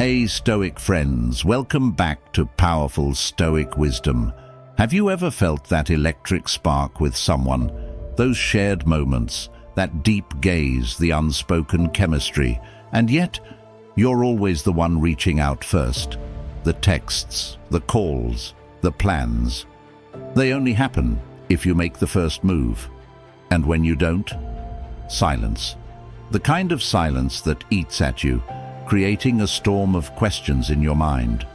Hey Stoic friends, welcome back to powerful Stoic wisdom. Have you ever felt that electric spark with someone? Those shared moments, that deep gaze, the unspoken chemistry, and yet you're always the one reaching out first. The texts, the calls, the plans. They only happen if you make the first move. And when you don't? Silence. The kind of silence that eats at you, creating a storm of questions in your mind.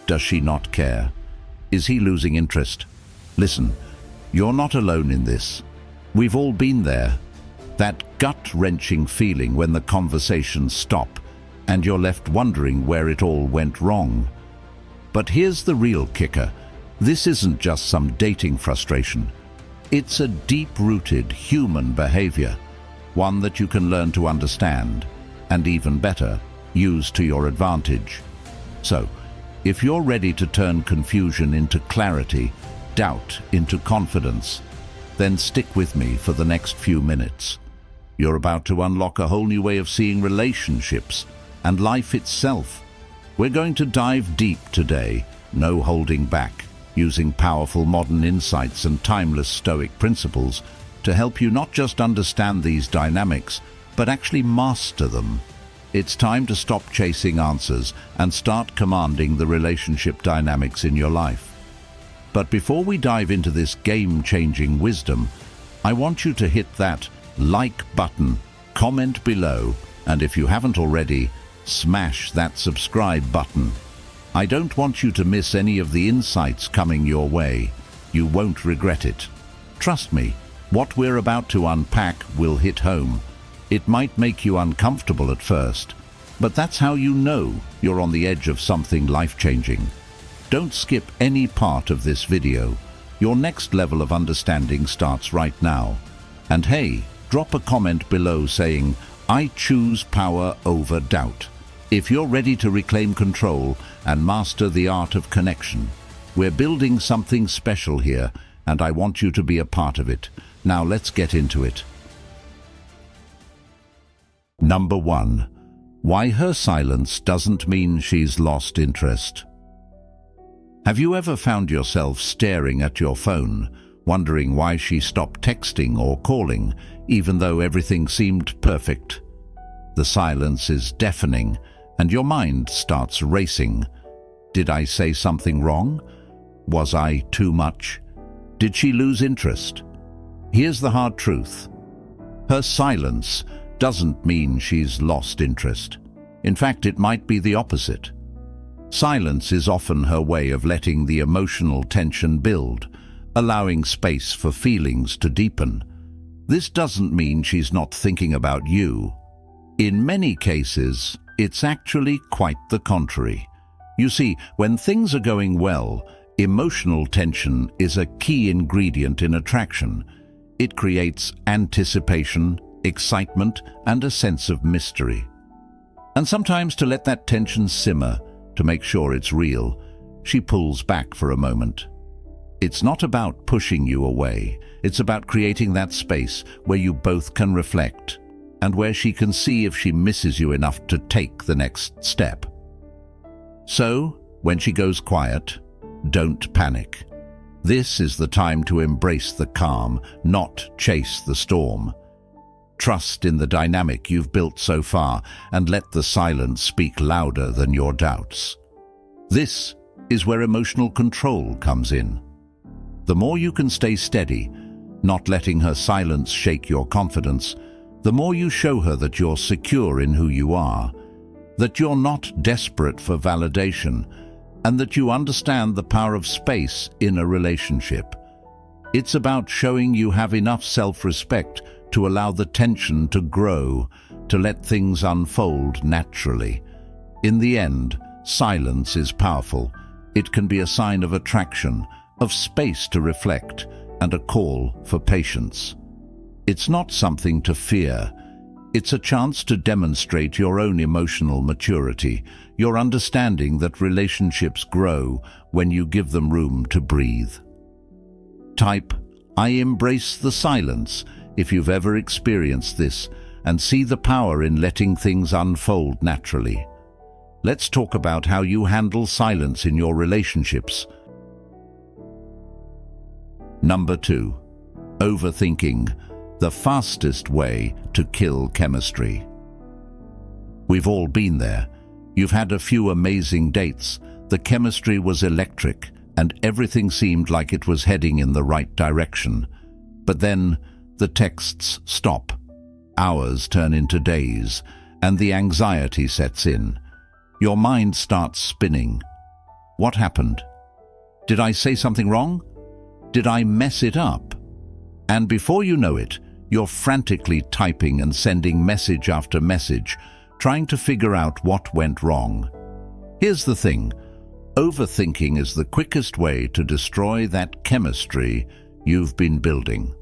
Does she not care? Is he losing interest? Listen, you're not alone in this. We've all been there. That gut-wrenching feeling when the conversations stop and you're left wondering where it all went wrong. But here's the real kicker. This isn't just some dating frustration. It's a deep-rooted human behavior, one that you can learn to understand, and even better, use to your advantage. So, if you're ready to turn confusion into clarity, doubt into confidence, then stick with me for the next few minutes. You're about to unlock a whole new way of seeing relationships and life itself. We're going to dive deep today, no holding back, using powerful modern insights and timeless Stoic principles to help you not just understand these dynamics, but actually master them. It's time to stop chasing answers and start commanding the relationship dynamics in your life. But before we dive into this game-changing wisdom, I want you to hit that like button, comment below, and if you haven't already, smash that subscribe button. I don't want you to miss any of the insights coming your way. You won't regret it. Trust me, what we're about to unpack will hit home. It might make you uncomfortable at first, but that's how you know you're on the edge of something life-changing. Don't skip any part of this video. Your next level of understanding starts right now. And hey, drop a comment below saying, "I choose power over doubt." If you're ready to reclaim control and master the art of connection, we're building something special here, and I want you to be a part of it. Now let's get into it. Number 1. Why her silence doesn't mean she's lost interest. Have you ever found yourself staring at your phone, wondering why she stopped texting or calling, even though everything seemed perfect? The silence is deafening, and your mind starts racing. Did I say something wrong? Was I too much? Did she lose interest? Here's the hard truth. Her silence doesn't mean she's lost interest. In fact, it might be the opposite. Silence is often her way of letting the emotional tension build, allowing space for feelings to deepen. This doesn't mean she's not thinking about you. In many cases, it's actually quite the contrary. You see, when things are going well, emotional tension is a key ingredient in attraction. It creates anticipation, excitement, and a sense of mystery. And sometimes to let that tension simmer, to make sure it's real, she pulls back for a moment. It's not about pushing you away. It's about creating that space where you both can reflect, and where she can see if she misses you enough to take the next step. So, when she goes quiet, don't panic. This is the time to embrace the calm, not chase the storm. Trust in the dynamic you've built so far and let the silence speak louder than your doubts. This is where emotional control comes in. The more you can stay steady, not letting her silence shake your confidence, the more you show her that you're secure in who you are, that you're not desperate for validation, and that you understand the power of space in a relationship. It's about showing you have enough self-respect to allow the tension to grow, to let things unfold naturally. In the end, silence is powerful. It can be a sign of attraction, of space to reflect, and a call for patience. It's not something to fear. It's a chance to demonstrate your own emotional maturity, your understanding that relationships grow when you give them room to breathe. Type, "I embrace the silence," if you've ever experienced this, and see the power in letting things unfold naturally. Let's talk about how you handle silence in your relationships. Number 2. Overthinking, the fastest way to kill chemistry. We've all been there. You've had a few amazing dates, the chemistry was electric, and everything seemed like it was heading in the right direction. But then the texts stop. Hours turn into days, and the anxiety sets in. Your mind starts spinning. What happened? Did I say something wrong? Did I mess it up? And before you know it, you're frantically typing and sending message after message, trying to figure out what went wrong. Here's the thing. Overthinking is the quickest way to destroy that chemistry you've been building.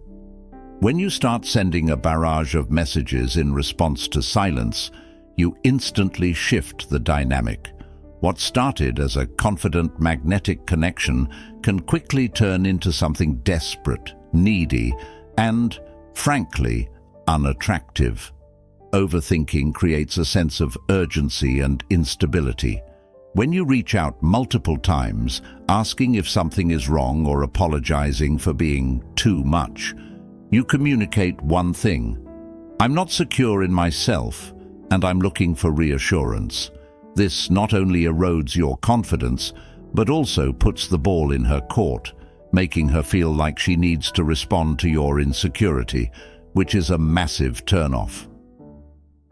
When you start sending a barrage of messages in response to silence, you instantly shift the dynamic. What started as a confident magnetic connection can quickly turn into something desperate, needy, and, frankly, unattractive. Overthinking creates a sense of urgency and instability. When you reach out multiple times, asking if something is wrong or apologizing for being too much, you communicate one thing. I'm not secure in myself, and I'm looking for reassurance. This not only erodes your confidence, but also puts the ball in her court, making her feel like she needs to respond to your insecurity, which is a massive turn-off.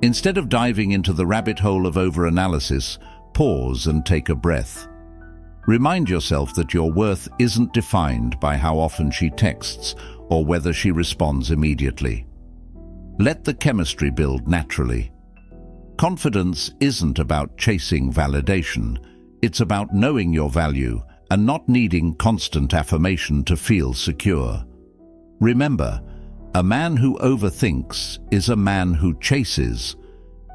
Instead of diving into the rabbit hole of overanalysis, pause and take a breath. Remind yourself that your worth isn't defined by how often she texts or whether she responds immediately. Let the chemistry build naturally. Confidence isn't about chasing validation. It's about knowing your value and not needing constant affirmation to feel secure. Remember, a man who overthinks is a man who chases,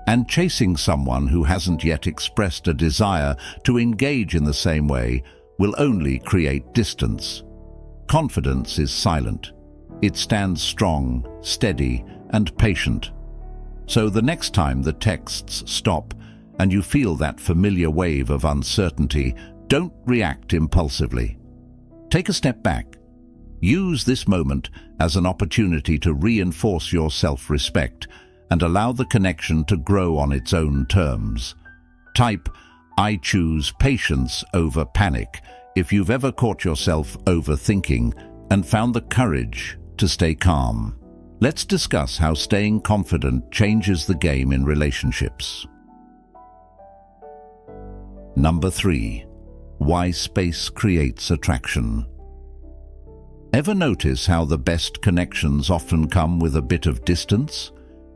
and chasing someone who hasn't yet expressed a desire to engage in the same way will only create distance. Confidence is silent. It stands strong, steady, and patient. So the next time the texts stop and you feel that familiar wave of uncertainty, don't react impulsively. Take a step back. Use this moment as an opportunity to reinforce your self-respect and allow the connection to grow on its own terms. Type, "I choose patience over panic," if you've ever caught yourself overthinking and found the courage to stay calm. Let's discuss how staying confident changes the game in relationships. Number 3. Why space creates attraction. Ever notice how the best connections often come with a bit of distance?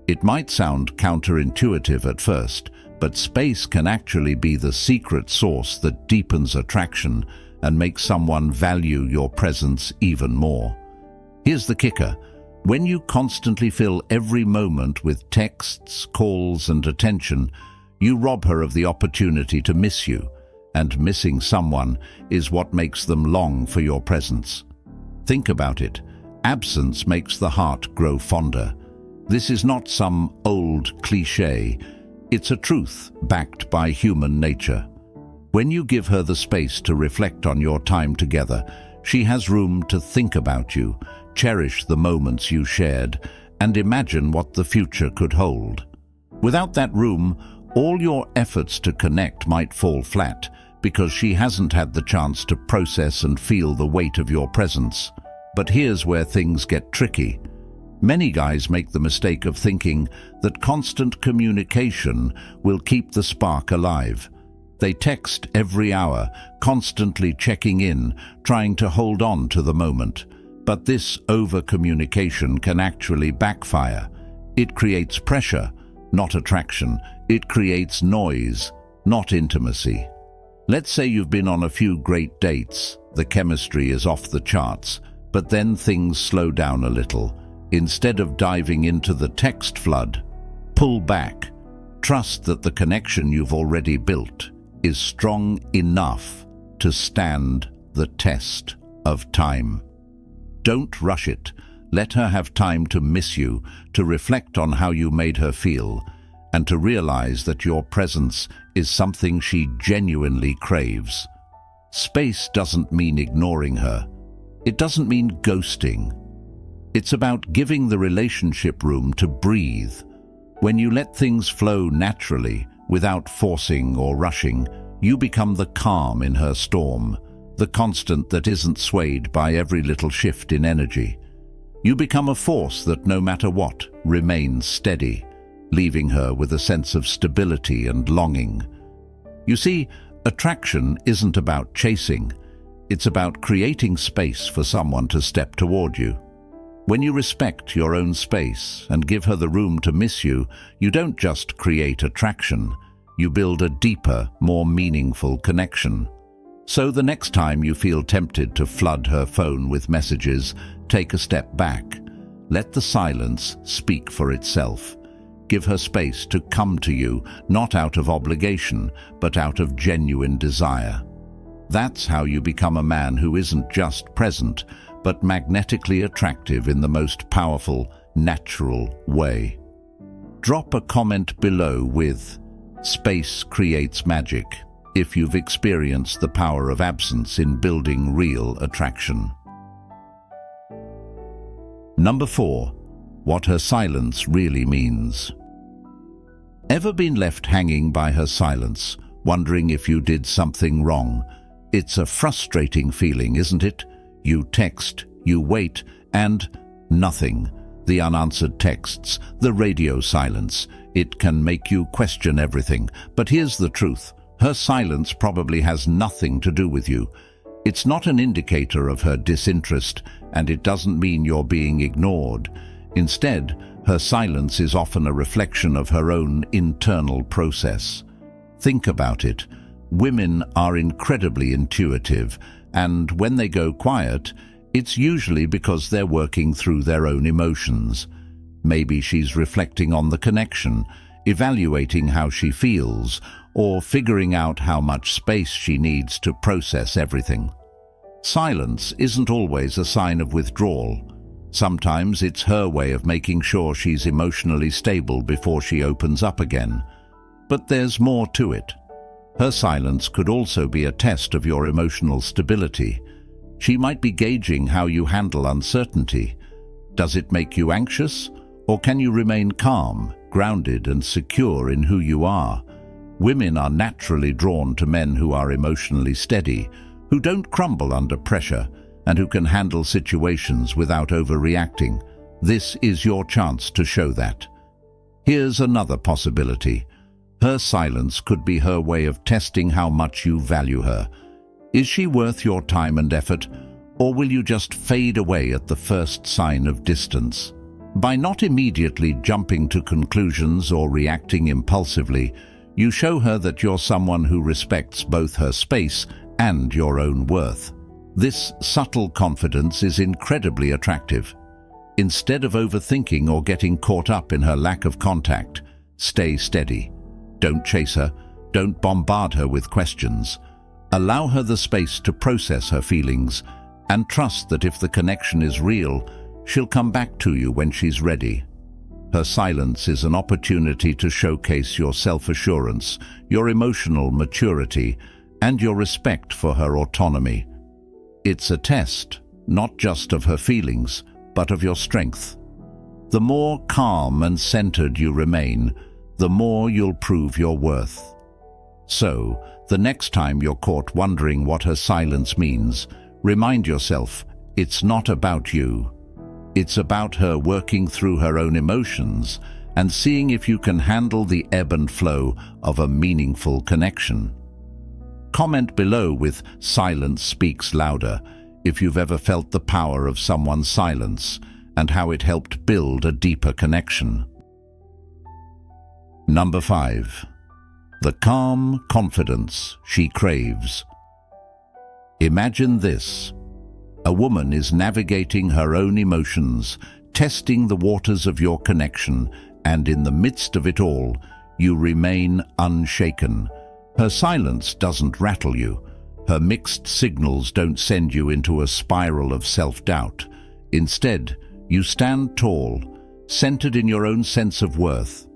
It might sound counterintuitive at first, but space can actually be the secret sauce that deepens attraction and makes someone value your presence even more. Here's the kicker. When you constantly fill every moment with texts, calls, and attention, you rob her of the opportunity to miss you, and missing someone is what makes them long for your presence. Think about it. Absence makes the heart grow fonder. This is not some old cliché. It's a truth backed by human nature. When you give her the space to reflect on your time together, she has room to think about you, cherish the moments you shared, and imagine what the future could hold. Without that room, all your efforts to connect might fall flat because she hasn't had the chance to process and feel the weight of your presence. But here's where things get tricky. Many guys make the mistake of thinking that constant communication will keep the spark alive. They text every hour, constantly checking in, trying to hold on to the moment. But this over-communication can actually backfire. It creates pressure, not attraction. It creates noise, not intimacy. Let's say you've been on a few great dates, the chemistry is off the charts, but then things slow down a little. Instead of diving into the text flood, pull back. Trust that the connection you've already built is strong enough to stand the test of time. Don't rush it. Let her have time to miss you, to reflect on how you made her feel, and to realize that your presence is something she genuinely craves. Space doesn't mean ignoring her. It doesn't mean ghosting. It's about giving the relationship room to breathe. When you let things flow naturally, without forcing or rushing, you become the calm in her storm, the constant that isn't swayed by every little shift in energy. You become a force that, no matter what, remains steady, leaving her with a sense of stability and longing. You see, attraction isn't about chasing. It's about creating space for someone to step toward you. When you respect your own space and give her the room to miss you, you don't just create attraction. You build a deeper, more meaningful connection. So the next time you feel tempted to flood her phone with messages, take a step back. Let the silence speak for itself. Give her space to come to you, not out of obligation, but out of genuine desire. That's how you become a man who isn't just present, but magnetically attractive in the most powerful, natural way. Drop a comment below with "Space creates magic" if you've experienced the power of absence in building real attraction. Number 4. What her silence really means. Ever been left hanging by her silence, wondering if you did something wrong? It's a frustrating feeling, isn't it? You text, you wait, and nothing. The unanswered texts, the radio silence. It can make you question everything. But here's the truth. Her silence probably has nothing to do with you. It's not an indicator of her disinterest, and it doesn't mean you're being ignored. Instead, her silence is often a reflection of her own internal process. Think about it. Women are incredibly intuitive, and when they go quiet, it's usually because they're working through their own emotions. Maybe she's reflecting on the connection, evaluating how she feels, or figuring out how much space she needs to process everything. Silence isn't always a sign of withdrawal. Sometimes it's her way of making sure she's emotionally stable before she opens up again. But there's more to it. Her silence could also be a test of your emotional stability. She might be gauging how you handle uncertainty. Does it make you anxious? Or can you remain calm, grounded, and secure in who you are? Women are naturally drawn to men who are emotionally steady, who don't crumble under pressure, and who can handle situations without overreacting. This is your chance to show that. Here's another possibility. Her silence could be her way of testing how much you value her. Is she worth your time and effort, or will you just fade away at the first sign of distance? By not immediately jumping to conclusions or reacting impulsively, you show her that you're someone who respects both her space and your own worth. This subtle confidence is incredibly attractive. Instead of overthinking or getting caught up in her lack of contact, stay steady. Don't chase her. Don't bombard her with questions. Allow her the space to process her feelings, and trust that if the connection is real, she'll come back to you when she's ready. Her silence is an opportunity to showcase your self-assurance, your emotional maturity, and your respect for her autonomy. It's a test, not just of her feelings, but of your strength. The more calm and centered you remain, the more you'll prove your worth. So, the next time you're caught wondering what her silence means, remind yourself, it's not about you. It's about her working through her own emotions and seeing if you can handle the ebb and flow of a meaningful connection. Comment below with "Silence speaks louder" if you've ever felt the power of someone's silence and how it helped build a deeper connection. Number 5. The calm confidence she craves. Imagine this. A woman is navigating her own emotions, testing the waters of your connection, and in the midst of it all, you remain unshaken. Her silence doesn't rattle you. Her mixed signals don't send you into a spiral of self-doubt. Instead, you stand tall, centered in your own sense of worth.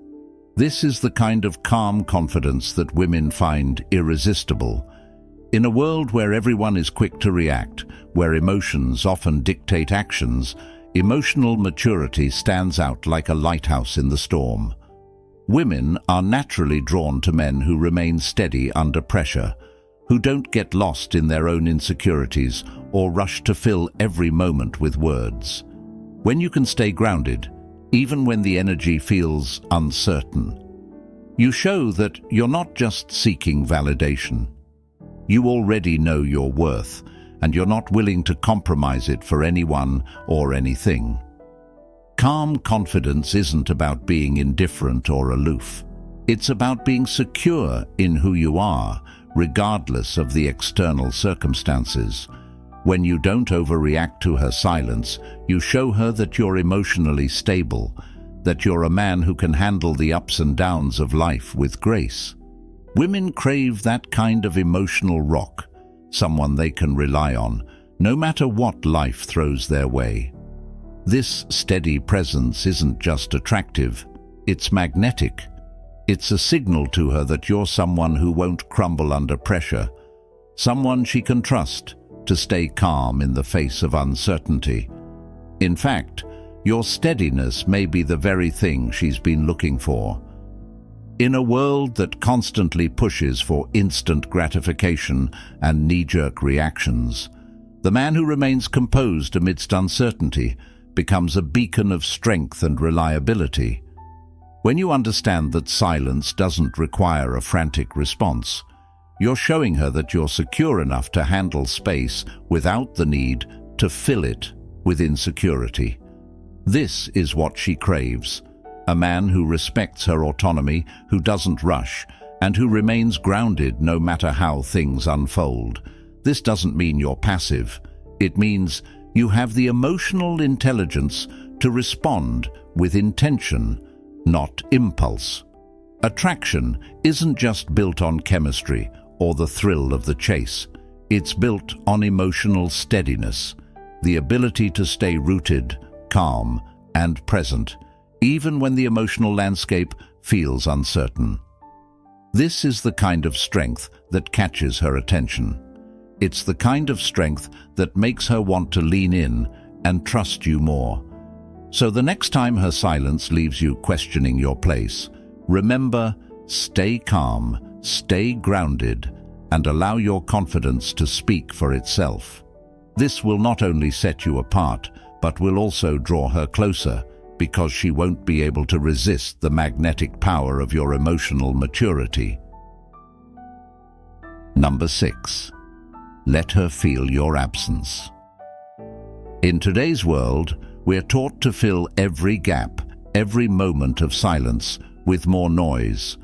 This is the kind of calm confidence that women find irresistible. In a world where everyone is quick to react, where emotions often dictate actions, emotional maturity stands out like a lighthouse in the storm. Women are naturally drawn to men who remain steady under pressure, who don't get lost in their own insecurities or rush to fill every moment with words. When you can stay grounded, even when the energy feels uncertain, you show that you're not just seeking validation. You already know your worth, and you're not willing to compromise it for anyone or anything. Calm confidence isn't about being indifferent or aloof. It's about being secure in who you are, regardless of the external circumstances. When you don't overreact to her silence, you show her that you're emotionally stable, that you're a man who can handle the ups and downs of life with grace. Women crave that kind of emotional rock, someone they can rely on, no matter what life throws their way. This steady presence isn't just attractive, it's magnetic. It's a signal to her that you're someone who won't crumble under pressure, someone she can trust to stay calm in the face of uncertainty. In fact, your steadiness may be the very thing she's been looking for. In a world that constantly pushes for instant gratification and knee-jerk reactions, the man who remains composed amidst uncertainty becomes a beacon of strength and reliability. When you understand that silence doesn't require a frantic response, you're showing her that you're secure enough to handle space without the need to fill it with insecurity. This is what she craves, a man who respects her autonomy, who doesn't rush, and who remains grounded no matter how things unfold. This doesn't mean you're passive. It means you have the emotional intelligence to respond with intention, not impulse. Attraction isn't just built on chemistry or the thrill of the chase. It's built on emotional steadiness, the ability to stay rooted, calm, and present, even when the emotional landscape feels uncertain. This is the kind of strength that catches her attention. It's the kind of strength that makes her want to lean in and trust you more. So the next time her silence leaves you questioning your place, remember, stay calm, stay grounded, and allow your confidence to speak for itself. This will not only set you apart, but will also draw her closer, because she won't be able to resist the magnetic power of your emotional maturity. Number 6. Let her feel your absence. In today's world, we're taught to fill every gap, every moment of silence, with more noise.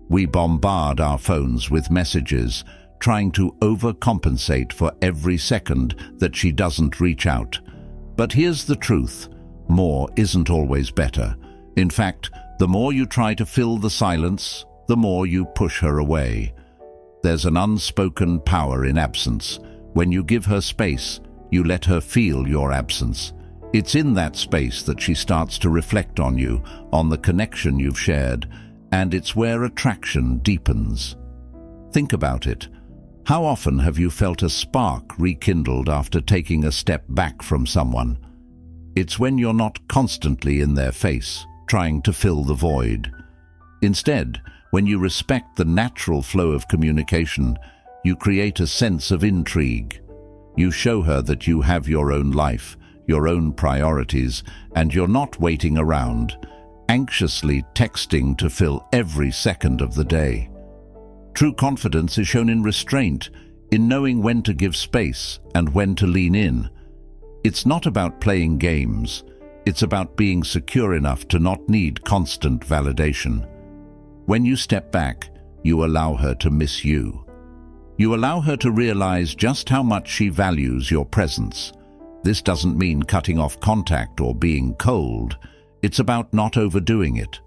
We bombard our phones with messages, trying to overcompensate for every second that she doesn't reach out. But here's the truth: more isn't always better. In fact, the more you try to fill the silence, the more you push her away. There's an unspoken power in absence. When you give her space, you let her feel your absence. It's in that space that she starts to reflect on you, on the connection you've shared, and it's where attraction deepens. Think about it. How often have you felt a spark rekindled after taking a step back from someone? It's when you're not constantly in their face, trying to fill the void. Instead, when you respect the natural flow of communication, you create a sense of intrigue. You show her that you have your own life, your own priorities, and you're not waiting around, anxiously texting to fill every second of the day. True confidence is shown in restraint, in knowing when to give space and when to lean in. It's not about playing games. It's about being secure enough to not need constant validation. When you step back, you allow her to miss you. You allow her to realize just how much she values your presence. This doesn't mean cutting off contact or being cold. It's about not overdoing it.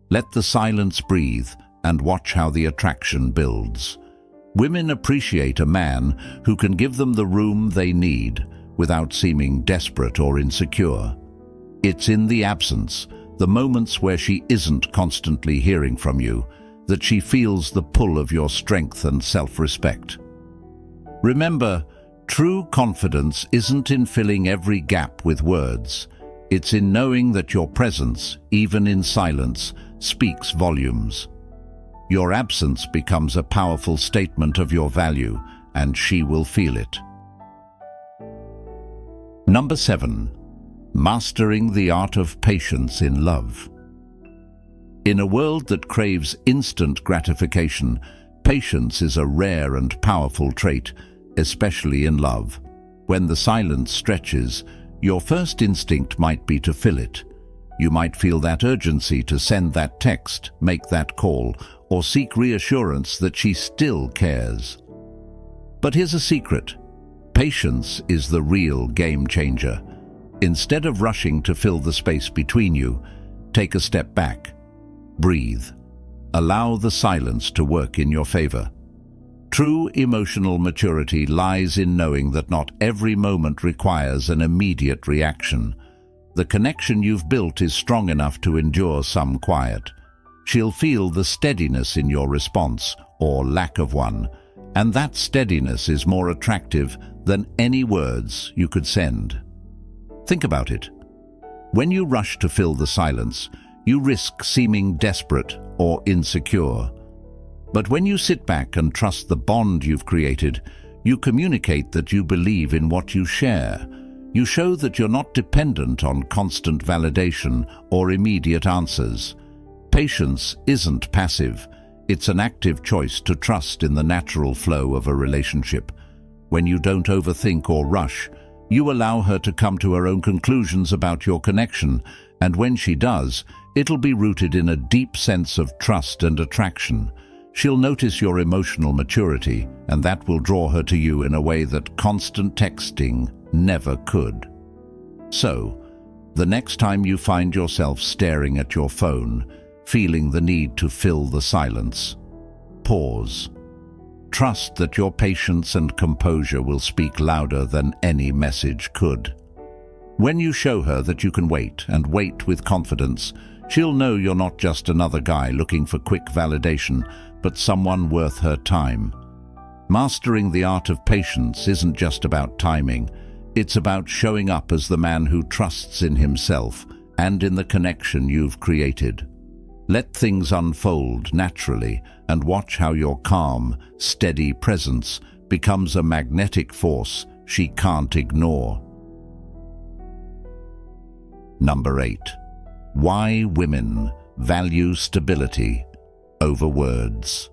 Let the silence breathe and watch how the attraction builds. Women appreciate a man who can give them the room they need without seeming desperate or insecure. It's in the absence, the moments where she isn't constantly hearing from you, that she feels the pull of your strength and self-respect. Remember, true confidence isn't in filling every gap with words. It's in knowing that your presence, even in silence, speaks volumes. Your absence becomes a powerful statement of your value, and she will feel it. Number 7. Mastering the art of patience in love. In a world that craves instant gratification, patience is a rare and powerful trait, especially in love. When the silence stretches, your first instinct might be to fill it. You might feel that urgency to send that text, make that call, or seek reassurance that she still cares. But here's a secret. Patience is the real game changer. Instead of rushing to fill the space between you, take a step back. Breathe. Allow the silence to work in your favor. True emotional maturity lies in knowing that not every moment requires an immediate reaction. The connection you've built is strong enough to endure some quiet. She'll feel the steadiness in your response, or lack of one, and that steadiness is more attractive than any words you could send. Think about it. When you rush to fill the silence, you risk seeming desperate or insecure. But when you sit back and trust the bond you've created, you communicate that you believe in what you share. You show that you're not dependent on constant validation or immediate answers. Patience isn't passive. It's an active choice to trust in the natural flow of a relationship. When you don't overthink or rush, you allow her to come to her own conclusions about your connection, and when she does, it'll be rooted in a deep sense of trust and attraction. She'll notice your emotional maturity, and that will draw her to you in a way that constant texting never could. So, the next time you find yourself staring at your phone, feeling the need to fill the silence, pause. Trust that your patience and composure will speak louder than any message could. When you show her that you can wait, and wait with confidence, she'll know you're not just another guy looking for quick validation, but someone worth her time. Mastering the art of patience isn't just about timing. It's about showing up as the man who trusts in himself and in the connection you've created. Let things unfold naturally and watch how your calm, steady presence becomes a magnetic force she can't ignore. Number 8. Why women value stability over words.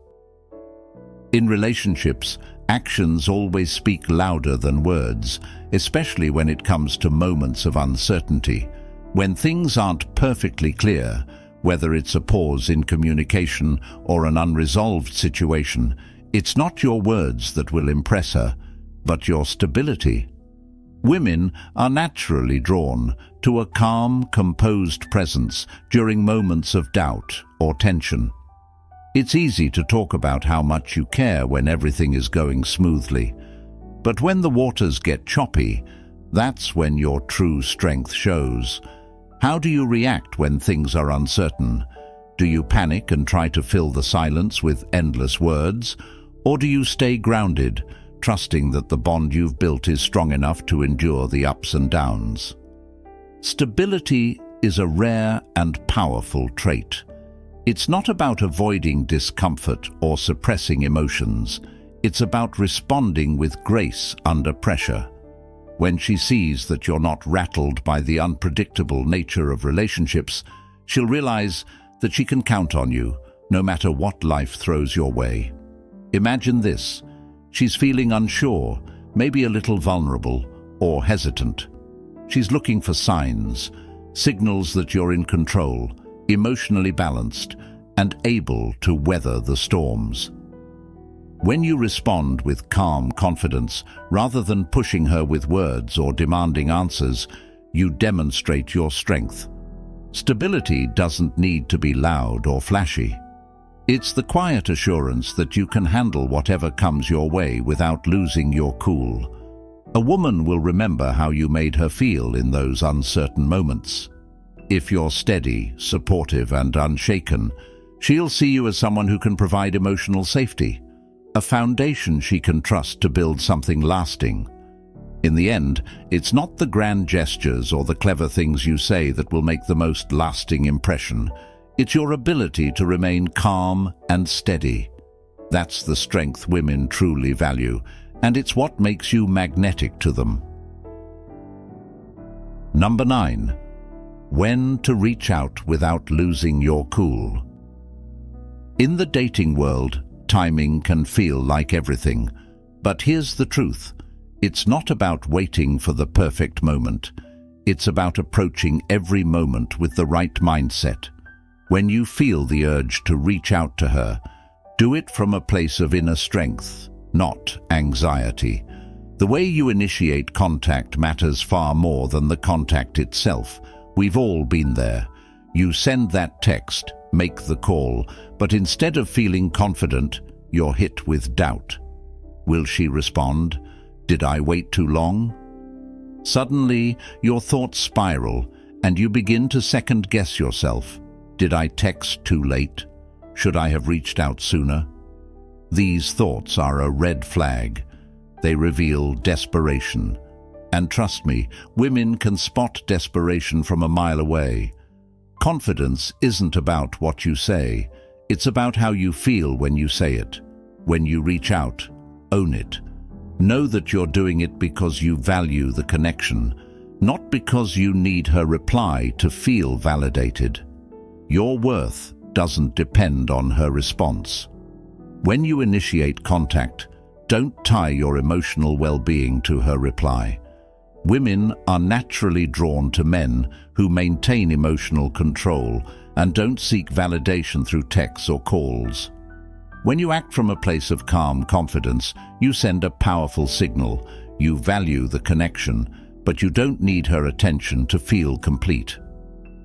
In relationships, actions always speak louder than words, especially when it comes to moments of uncertainty. When things aren't perfectly clear, whether it's a pause in communication or an unresolved situation, it's not your words that will impress her, but your stability. Women are naturally drawn to a calm, composed presence during moments of doubt or tension. It's easy to talk about how much you care when everything is going smoothly. But when the waters get choppy, that's when your true strength shows. How do you react when things are uncertain? Do you panic and try to fill the silence with endless words? Or do you stay grounded, trusting that the bond you've built is strong enough to endure the ups and downs? Stability is a rare and powerful trait. It's not about avoiding discomfort or suppressing emotions. It's about responding with grace under pressure. When she sees that you're not rattled by the unpredictable nature of relationships, she'll realize that she can count on you, no matter what life throws your way. Imagine this. She's feeling unsure, maybe a little vulnerable or hesitant. She's looking for signs, signals that you're in control, emotionally balanced, and able to weather the storms. When you respond with calm confidence, rather than pushing her with words or demanding answers, you demonstrate your strength. Stability doesn't need to be loud or flashy. It's the quiet assurance that you can handle whatever comes your way without losing your cool. A woman will remember how you made her feel in those uncertain moments. If you're steady, supportive, and unshaken, she'll see you as someone who can provide emotional safety, a foundation she can trust to build something lasting. In the end, it's not the grand gestures or the clever things you say that will make the most lasting impression. It's your ability to remain calm and steady. That's the strength women truly value, and it's what makes you magnetic to them. Number 9. When to reach out without losing your cool. In the dating world, timing can feel like everything. But here's the truth. It's not about waiting for the perfect moment. It's about approaching every moment with the right mindset. When you feel the urge to reach out to her, do it from a place of inner strength, not anxiety. The way you initiate contact matters far more than the contact itself. We've all been there. You send that text, make the call, but instead of feeling confident, you're hit with doubt. Will she respond? Did I wait too long? Suddenly, your thoughts spiral, and you begin to second-guess yourself. Did I text too late? Should I have reached out sooner? These thoughts are a red flag. They reveal desperation. And trust me, women can spot desperation from a mile away. Confidence isn't about what you say. It's about how you feel when you say it. When you reach out, own it. Know that you're doing it because you value the connection, not because you need her reply to feel validated. Your worth doesn't depend on her response. When you initiate contact, don't tie your emotional well-being to her reply. Women are naturally drawn to men who maintain emotional control and don't seek validation through texts or calls. When you act from a place of calm confidence, you send a powerful signal. You value the connection, but you don't need her attention to feel complete.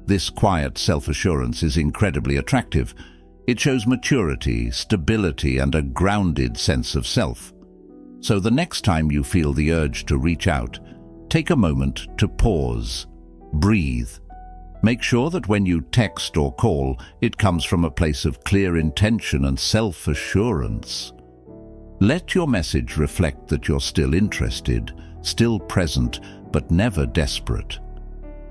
This quiet self-assurance is incredibly attractive. It shows maturity, stability, and a grounded sense of self. So the next time you feel the urge to reach out, take a moment to pause, breathe. Make sure that when you text or call, it comes from a place of clear intention and self-assurance. Let your message reflect that you're still interested, still present, but never desperate.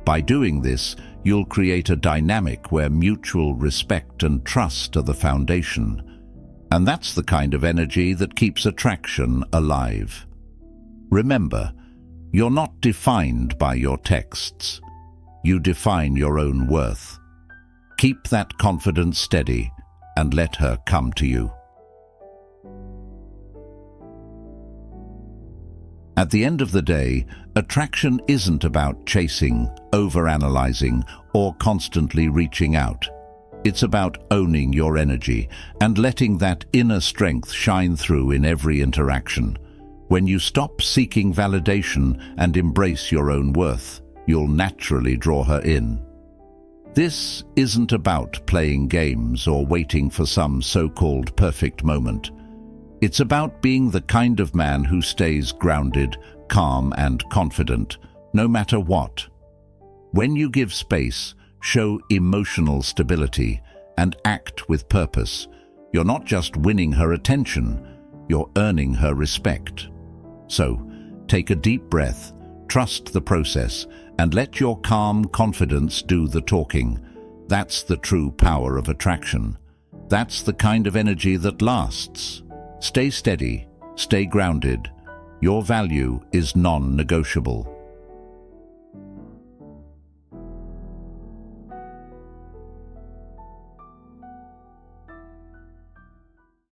By doing this, you'll create a dynamic where mutual respect and trust are the foundation. And that's the kind of energy that keeps attraction alive. Remember, you're not defined by your texts. You define your own worth. Keep that confidence steady and let her come to you. At the end of the day, attraction isn't about chasing, overanalyzing, or constantly reaching out. It's about owning your energy and letting that inner strength shine through in every interaction. When you stop seeking validation and embrace your own worth, you'll naturally draw her in. This isn't about playing games or waiting for some so-called perfect moment. It's about being the kind of man who stays grounded, calm, and confident, no matter what. When you give space, show emotional stability, and act with purpose, you're not just winning her attention, you're earning her respect. So, take a deep breath, trust the process, and let your calm confidence do the talking. That's the true power of attraction. That's the kind of energy that lasts. Stay steady, stay grounded. Your value is non-negotiable.